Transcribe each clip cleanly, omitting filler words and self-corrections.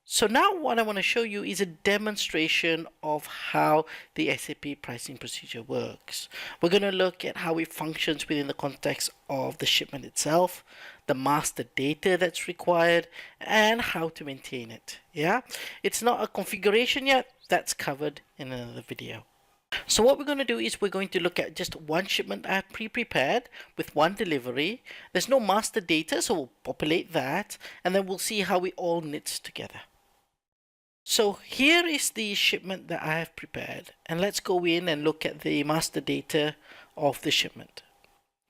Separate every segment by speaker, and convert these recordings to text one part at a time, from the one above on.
Speaker 1: So now what I want to show you is a demonstration of how the SAP pricing procedure works. We're going to look at how it functions within the context of the shipment itself, the master data that's required, and how to maintain it. Yeah, it's not a configuration yet, that's covered in another video. So what we're going to do is we're going to look at just one shipment I have pre-prepared with one delivery. There's no master data, so we'll populate that, and then we'll see how it all knits together. So here is the shipment that I have prepared, and let's go in and look at the master data of the shipment.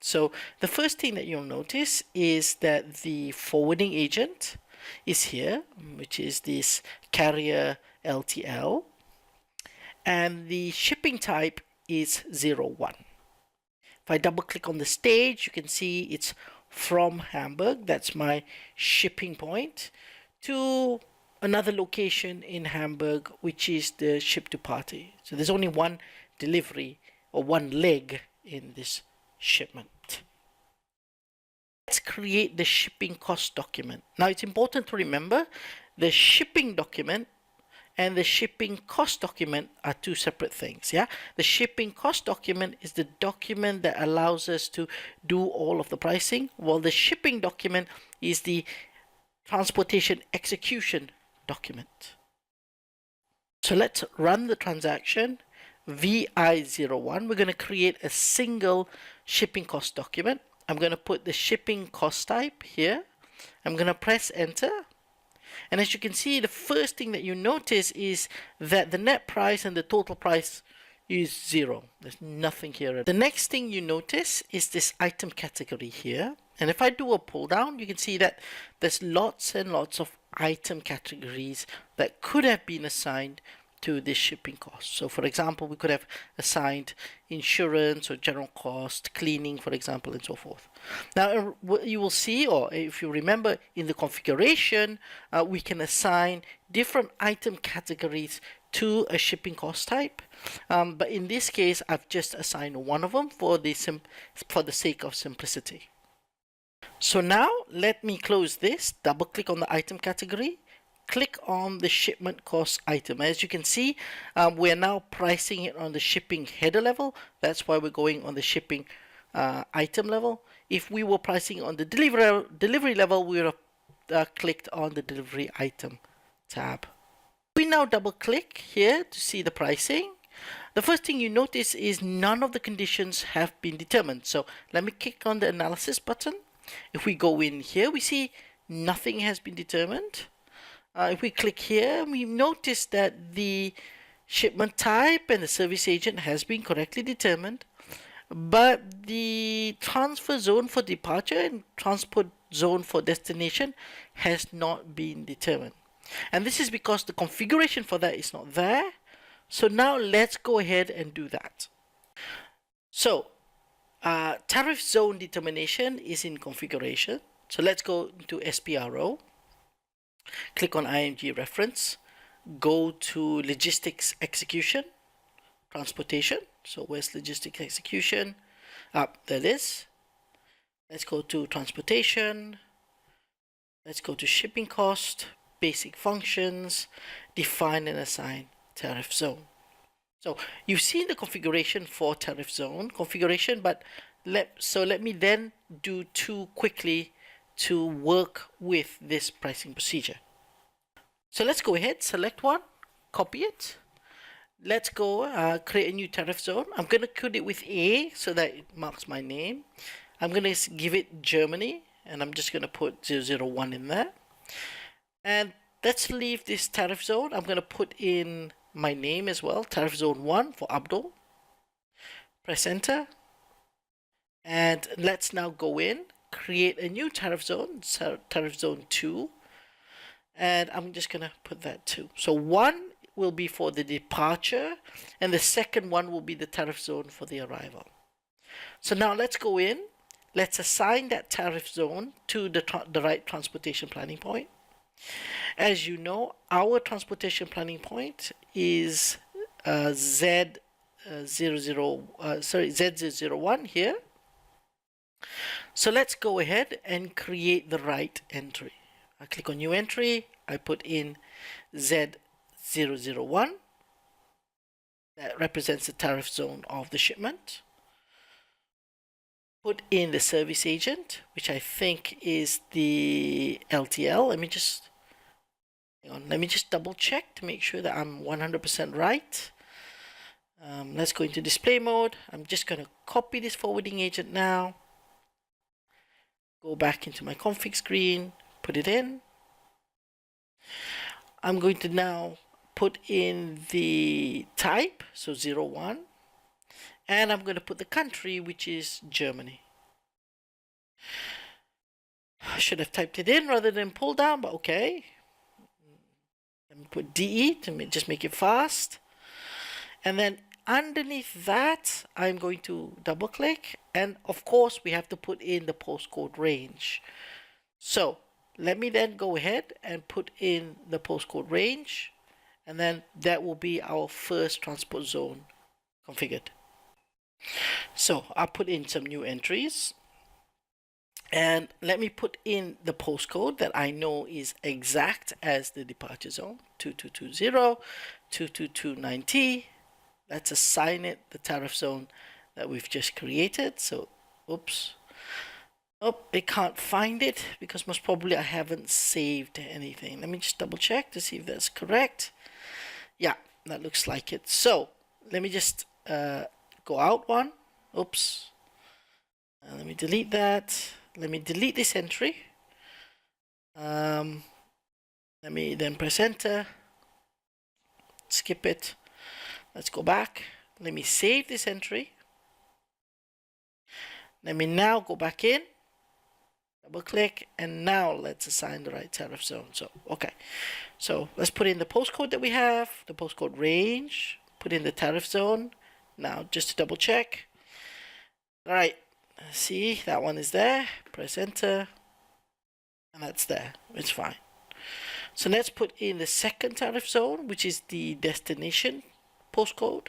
Speaker 1: So the first thing that you'll notice is that the forwarding agent is here, which is this carrier LTL, and the shipping type is 01. If I double click on the stage, you can see it's from Hamburg, that's my shipping point, to another location in Hamburg, which is the ship to party. So there's only one delivery or one leg in this shipment. Let's create the shipping cost document. Now it's important to remember the shipping document and the shipping cost document are two separate things. Yeah, the shipping cost document is the document that allows us to do all of the pricing, while the shipping document is the transportation execution document. So let's run the transaction VI01. We're going to create a single shipping cost document. I'm going to put the shipping cost type here. I'm going to press enter. And as you can see, the first thing that you notice is that the net price and the total price is 0. There's nothing here. The next thing you notice is this item category here. And if I do a pull down, you can see that there's lots and lots of item categories that could have been assigned to this shipping cost. So for example, we could have assigned insurance or general cost, cleaning, for example, and so forth. Now, what you will see, or if you remember in the configuration, we can assign different item categories to a shipping cost type. But in this case, I've just assigned one of them for the sake of simplicity. So now let me close this, double click on the item category, click on the shipment cost item. As you can see, we're now pricing it on the shipping header level. That's why we're going on the shipping item level. If we were pricing on the delivery level, we would have clicked on the delivery item tab. We now double click here to see the pricing. The first thing you notice is none of the conditions have been determined. So let me click on the analysis button. If we go in here, we see nothing has been determined. If we click here, we notice that the shipment type and the service agent has been correctly determined, but the transfer zone for departure and transport zone for destination has not been determined. And this is because the configuration for that is not there. So now let's go ahead and do that. So tariff zone determination is in configuration. So let's go to SPRO. Click on IMG reference, go to logistics execution, transportation. So where's logistics execution? There it is. Let's go to transportation. Let's go to shipping cost, basic functions, define and assign tariff zone. So you've seen the configuration for tariff zone configuration, but let me then do two quickly to work with this pricing procedure. So let's go ahead, select one, copy it. Let's go create a new tariff zone. I'm going to code it with A so that it marks my name. I'm going to give it Germany, and I'm just going to put 001 in there. And let's leave this tariff zone. I'm going to put in my name as well, tariff zone 1 for Abdul. Press enter. And let's now go in, create a new tariff zone 2, and I'm just gonna put that 2. So 1 will be for the departure, and the second one will be the tariff zone for the arrival. So now let's go in, let's assign that tariff zone to the right transportation planning point. As you know, our transportation planning point is Z001 here. So let's go ahead and create the right entry. I click on new entry. I put in Z001. That represents the tariff zone of the shipment. Put in the service agent, which I think is the LTL. Let me just double check to make sure that I'm 100% right. Let's go into display mode. I'm just going to copy this forwarding agent now. Go back into my config screen, put it in. I'm going to now put in the type, so 01, and I'm going to put the country, which is Germany. I should have typed it in rather than pull down, but okay. Let me put DE to just make it fast. And then underneath that, I'm going to double click, and of course we have to put in the postcode range. So let me then go ahead and put in the postcode range, and then that will be our first transport zone configured. So I'll put in some new entries, and let me put in the postcode that I know is exact as the departure zone, 2220, 2229T. Let's assign it the tariff zone that we've just created. So, oops. Oh, I can't find it because most probably I haven't saved anything. Let me just double check to see if that's correct. Yeah, that looks like it. So, let me just go out one. Oops. Let me delete that. Let me delete this entry. Let me then press enter. Skip it. Let's go back. Let me save this entry. Let me now go back in, double click, and now let's assign the right tariff zone. So, okay. So let's put in the postcode that we have, the postcode range, put in the tariff zone. Now, just to double check. All right. See, that one is there. Press enter. And that's there. It's fine. So let's put in the second tariff zone, which is the destination postcode,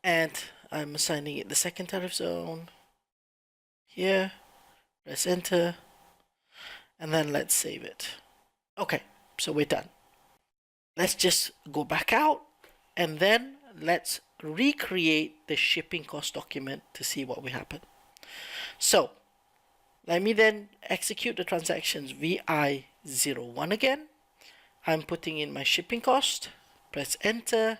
Speaker 1: and I'm assigning it the second tariff zone here. Press enter, and then let's save it. Okay, so we're done. Let's just go back out, and then let's recreate the shipping cost document to see what will happen. So let me then execute the transactions VI01 again. I'm putting in my shipping cost, press enter,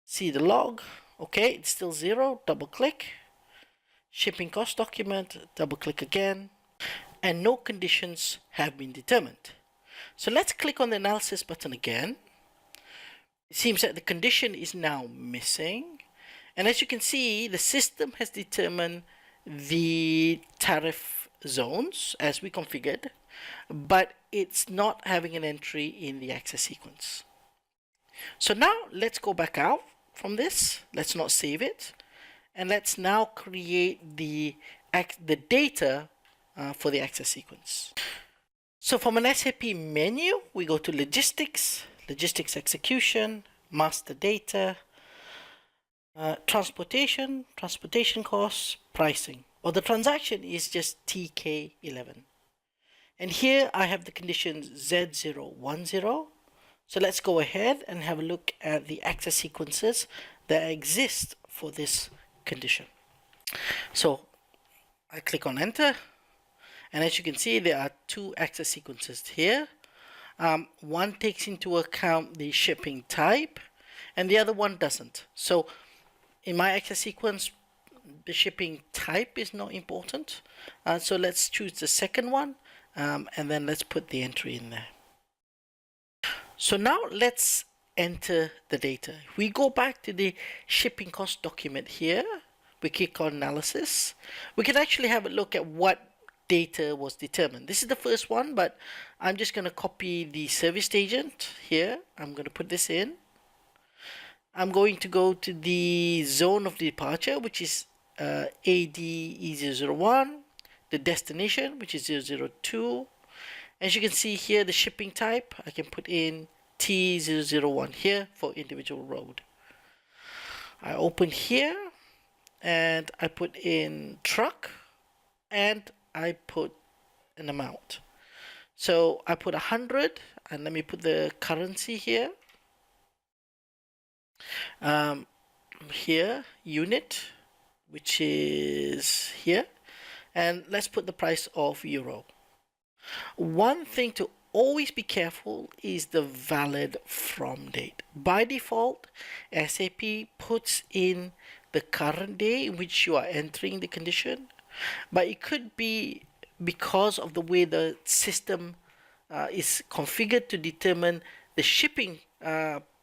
Speaker 1: see the log, okay, it's still 0, double click, shipping cost document, double click again, and no conditions have been determined. So let's click on the analysis button again. It seems that the condition is now missing, and as you can see, the system has determined the tariff zones as we configured, but it's not having an entry in the access sequence. So now let's go back out from this. Let's not save it, and let's now create the data for the access sequence. So from an SAP menu, we go to logistics, logistics execution, master data, transportation, transportation costs, pricing. Well, the transaction is just TK11. And here I have the conditions Z010. So let's go ahead and have a look at the access sequences that exist for this condition. So I click on enter, and as you can see, there are two access sequences here. One takes into account the shipping type, and the other one doesn't. So in my access sequence, the shipping type is not important. So let's choose the second one, and then let's put the entry in there. So now let's enter the data. We go back to the shipping cost document here. We click on analysis. We can actually have a look at what data was determined. This is the first one, but I'm just going to copy the service agent here. I'm going to put this in. I'm going to go to the zone of departure, which is ADE001, the destination, which is 002. As you can see here, the shipping type, I can put in T001 here for individual road. I open here and I put in truck, and I put an amount. So I put 100, and let me put the currency here. Here, unit, which is here, and let's put the price of euro. One thing to always be careful is the valid from date. By default, SAP puts in the current day in which you are entering the condition, but it could be because of the way the system is configured to determine the shipping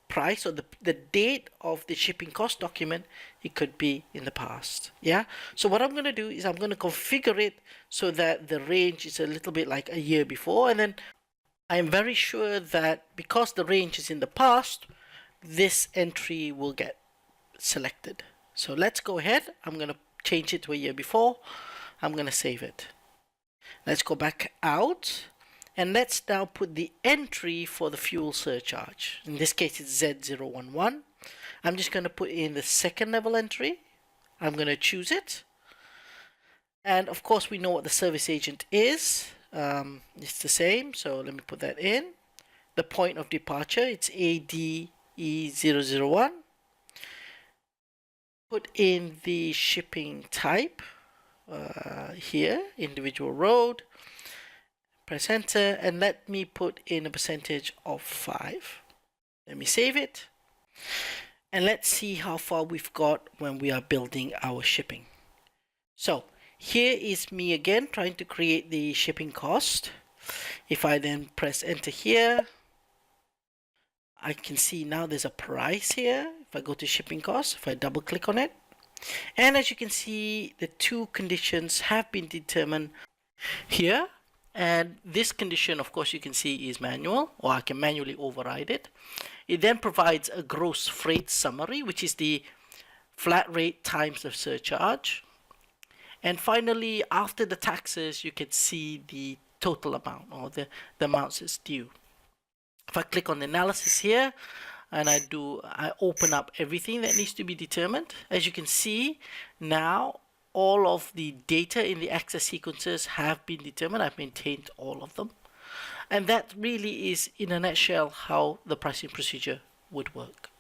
Speaker 1: price, or the date of the shipping cost document. It could be in the past. Yeah, so what I'm going to do is I'm going to configure it so that the range is a little bit like a year before, and then I'm very sure that because the range is in the past, this entry will get selected. So let's go ahead. I'm going to change it to a year before. I'm going to save it. Let's go back out, and let's now put the entry for the fuel surcharge. In this case, it's Z011. I'm just going to put in the second level entry. I'm going to choose it. And of course, we know what the service agent is. It's the same, so let me put that in. The point of departure, it's ADE001. Put in the shipping type here, individual road. Press enter, and let me put in a percentage of 5. Let me save it, and let's see how far we've got when we are building our shipping. So here is me again trying to create the shipping cost. If I then press enter here, I can see now there's a price here. If I go to shipping cost, if I double click on it, and as you can see, the two conditions have been determined here. And this condition, of course, you can see is manual, or I can manually override it. It then provides a gross freight summary, which is the flat rate times the surcharge. And finally, after the taxes, you can see the total amount, or the amounts that's due. If I click on the analysis here, and I open up everything that needs to be determined, as you can see now, all of the data in the access sequences have been determined. I've maintained all of them. And that really is, in a nutshell, how the pricing procedure would work.